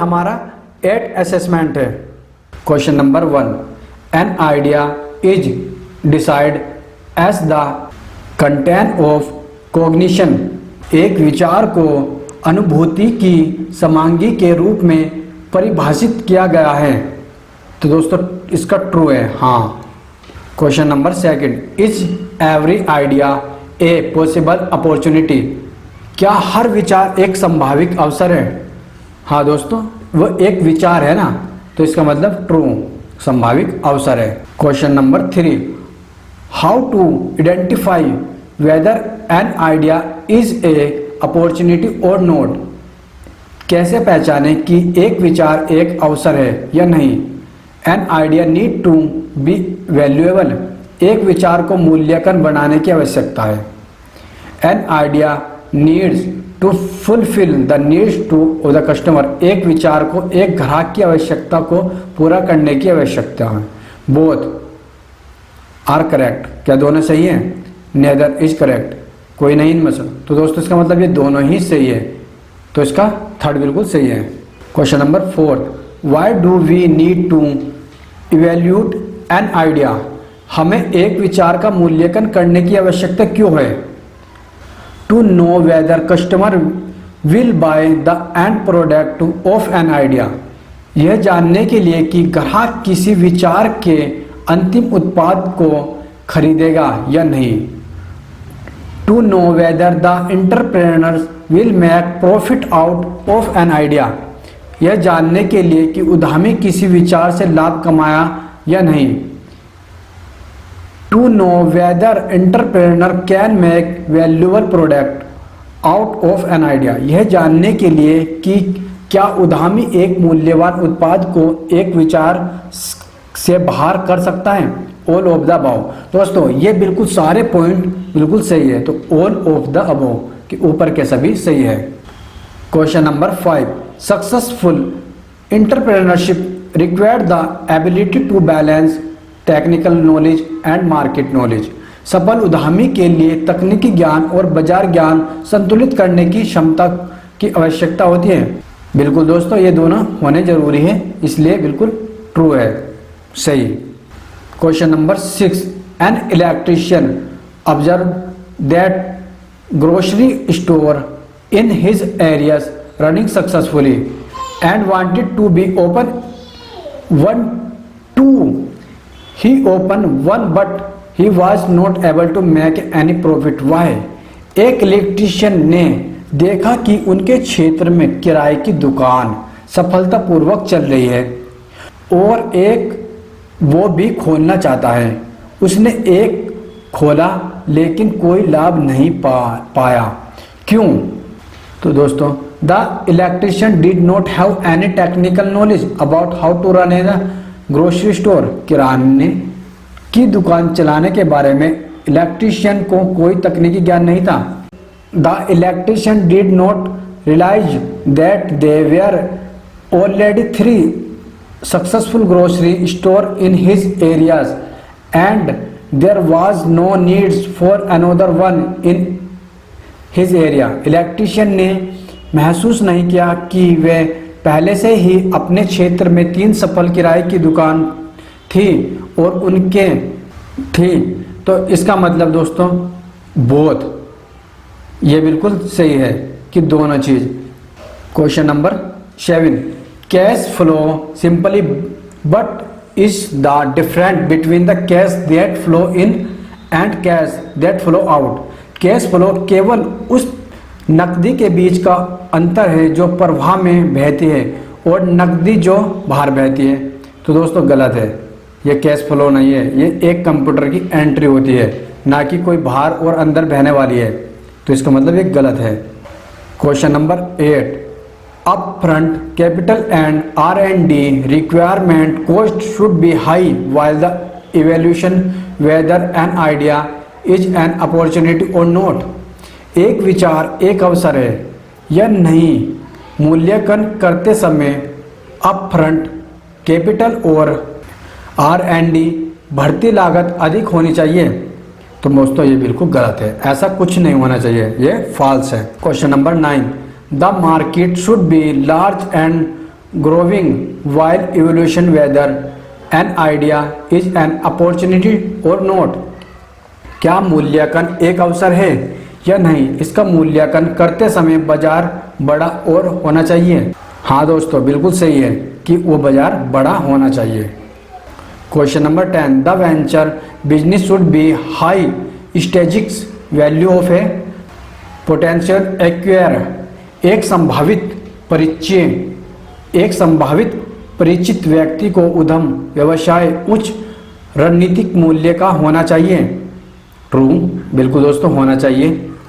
हमारा 8 असेसमेंट है। Question number 1, an idea is decide as the content of cognition. एक विचार को अनुभूति की समांगी के रूप में परिभाषित किया गया है। तो दोस्तों इसका ट्रू है, हाँ। Question number 2, is every idea a possible opportunity. क्या हर विचार एक संभावित अवसर है? हाँ दोस्तों, वो एक विचार है ना, तो इसका मतलब ट्रू, संभावित अवसर है। Question number 3, how to identify whether an idea is a opportunity और नॉट। कैसे पहचाने कि एक विचार एक अवसर है या नहीं। An idea need to be valuable. एक विचार को मूल्यांकन बनाने की आवश्यकता है। An idea needs to fulfill the needs to the customer. एक विचार को एक ग्राहक की आवश्यकता को पूरा करने की आवश्यकता है। Both are correct. क्या दोनों सही हैं? Neither is correct. कोई नहीं इनमें से। तो दोस्तों इसका मतलब ये दोनों ही सही है, तो इसका थर्ड बिल्कुल सही है। Question number 4, why do we need to evaluate an idea. हमें एक विचार का मूल्यांकन करने की आवश्यकता क्यों है? To know whether customer will buy the end product of an idea. यह जानने के लिए कि ग्राहक किसी विचार के अंतिम उत्पाद को खरीदेगा या नहीं। To know whether the entrepreneur will make profit out of an idea. यह जानने के लिए कि उद्यमी किसी विचार से लाभ कमाया या नहीं। To know whether entrepreneur can make valuable product out of an idea. यह जानने के लिए कि क्या उद्यमी एक मूल्यवान उत्पाद को एक विचार से बाहर कर सकता है। All of the above. दोस्तों ये बिल्कुल सारे पॉइंट बिल्कुल सही है, तो ऑल ऑफ द अबव के ऊपर के सभी सही है। Question number 5, successful entrepreneurship required the ability to balance technical knowledge and market knowledge. सफल उद्यमी के लिए तकनीकी ज्ञान और बाजार ज्ञान संतुलित करने की क्षमता की आवश्यकता होती है। बिल्कुल दोस्तों ये दोनों होने जरूरी है, इसलिए बिल्कुल ट्रू है, सही। Question number 6, an electrician observe that grocery store in his areas running successfully and wanted to be open one two. He opened one but he was not able to make any profit. Why? एक electrician ने देखा कि उनके क्षेत्र में किराए की दुकान सफलतापूर्वक चल रही है और एक वो भी खोलना चाहता है। उसने एक खोला लेकिन कोई लाभ नहीं पाया। क्यों? तो दोस्तों the electrician did not have any technical knowledge about how to run a grocery store. किराने की दुकान चलाने के बारे में इलेक्ट्रिशियन को कोई तकनीकी ज्ञान नहीं था। The electrician did not realize that they were already 3 successful grocery store in his areas and there was no needs for another one in his area. Electrician ने महसूस नहीं किया कि वे पहले से ही अपने क्षेत्र में 3 सफल किराए की दुकान थी और उनके थी। तो इसका मतलब दोस्तों बोथ, ये बिल्कुल सही है कि दोनों चीज। Question number 7, cash flow simply but is the different between the cash that flow in and cash that flow out. Cash flow केवल उस नकदी के बीच का अंतर है जो प्रवाह में बहती है और नकदी जो बाहर बहती है। तो दोस्तों गलत है, ये कैश फ्लो नहीं है, ये एक कंप्यूटर की एंट्री होती है, ना कि कोई बाहर और अंदर बहने वाली है। तो इसका मतलब ये गलत है। Question number 8, upfront capital and R&D requirement cost should be high while the evaluation whether an idea is an opportunity और नॉट। एक विचार एक अवसर है या नहीं मूल्यांकन करते समय अप फ्रंट कैपिटल और R&D बढ़ती लागत अधिक होनी चाहिए। तो दोस्तों ये बिल्कुल गलत है, ऐसा कुछ नहीं होना चाहिए, ये फॉल्स है। Question number 9, the market should be large and growing while evolution whether an idea is an opportunity और नॉट। क्या मूल्यांकन एक अवसर है या नहीं? इसका मूल्यांकन करते समय बाजार बड़ा और होना चाहिए। हाँ दोस्तों, बिल्कुल सही है कि वो बाजार बड़ा होना चाहिए। Question number 10, the venture business should be high strategic value of A potential acquirer. एक संभावित परिचित व्यक्ति को उद्यम व्यवसाय उच्च रणनीतिक मूल्य का होना चाहिए। ट्रू, बिल्कुल दोस्तों होना चाहिए।